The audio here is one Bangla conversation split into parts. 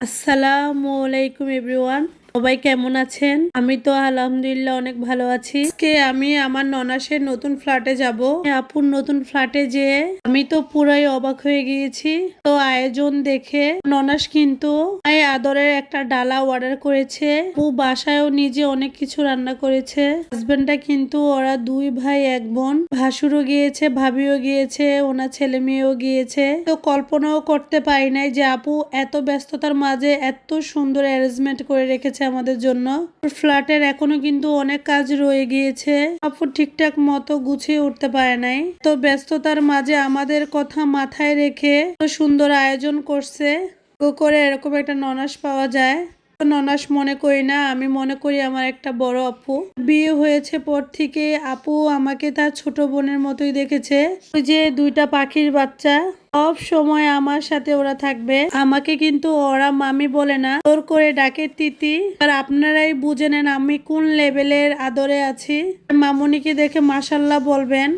আসসালামু আলাইকুম এভরিওয়ান, সবাই কেমন আছেন? আমি তো আলহামদুলিল্লাহ অনেক ভালো আছি। আজকে আমি আমার ননাসের নতুন ফ্ল্যাটে যাব। আপুর নতুন ফ্ল্যাটে যেয়ে আমি তো পুরাই অবাক হয়ে গিয়েছি। তো আয়োজন দেখে ননাস কিন্তু আদরের একটা ডালা অর্ডার করেছে। ও বাসায়ও নিজে অনেক কিছু রান্না করেছে। হাজবেন্ডটা কিন্তু ওরা দুই ভাই এক বোন, ভাসুরও গিয়েছে, ভাবিও গিয়েছে, ওনার ছেলে মেয়েও গিয়েছে। তো কল্পনাও করতে পারি নাই যে আপু এত ব্যস্ততার মাঝে এত সুন্দর অ্যারেঞ্জমেন্ট করে রেখেছে আমাদের জন্য। ফ্ল্যাটের এখনো কিন্তু অনেক কাজ রয়ে গিয়েছে। আপু ঠিকঠাক মতো গুছিয়ে উঠতে পারে নাই। তো ব্যস্ততার মাঝে আমাদের কথা মাথায় রেখে সুন্দর আয়োজন করছে। করে এরকম একটা ননাস পাওয়া যায়। ননাস মনে করি না, আমি মনে করি আমার একটা বড় আপু। বিয়ে হয়েছে পর থেকে আপু আমাকে তার ছোট বোনের মতোই দেখেছে। ওই যে দুইটা পাখির বাচ্চা, সব সময় আমার সাথে ওরা থাকবে। আমাকে কিন্তু ওরা মামি বলে না, তোর করে ডাকে তিতি। আর আপনারাই বুঝে নেন আমি কোন লেভেলের আদরে আছি। মামুনিকে দেখে মাশাল্লাহ বলবেন।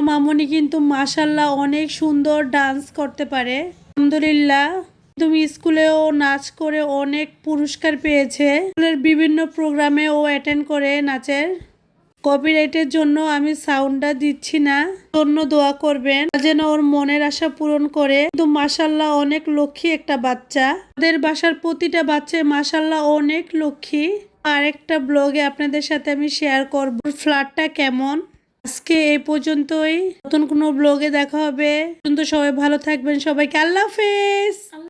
মামুনি কিন্তু মাশাল্লাহ অনেক সুন্দর ডান্স করতে পারে, আলহামদুলিল্লাহ। তুমি স্কুলেও নাচ করে অনেক পুরস্কার পেয়েছে। স্কুলের বিভিন্ন প্রোগ্রামে ও অ্যাটেন্ড করে নাচের। কপিরাইটের জন্য আমি সাউন্ডটা দিচ্ছি না, জন্য দোয়া করবেন যেন ওর মনের আশা পূরণ করে। কিন্তু মাশাল্লাহ অনেক লক্ষ্মী একটা বাচ্চা। আমাদের বাসার প্রতিটা বাচ্চা মাশাল্লাহ অনেক লক্ষ্মী। আরেকটা ব্লগে আপনাদের সাথে আমি শেয়ার করব ফ্ল্যাটটা কেমন। আজকে এই পর্যন্তই, নতুন কোনো ব্লগে দেখা হবে। কিন্তু সবাই ভালো থাকবেন, সবাইকে আল্লাহ হাফেজ।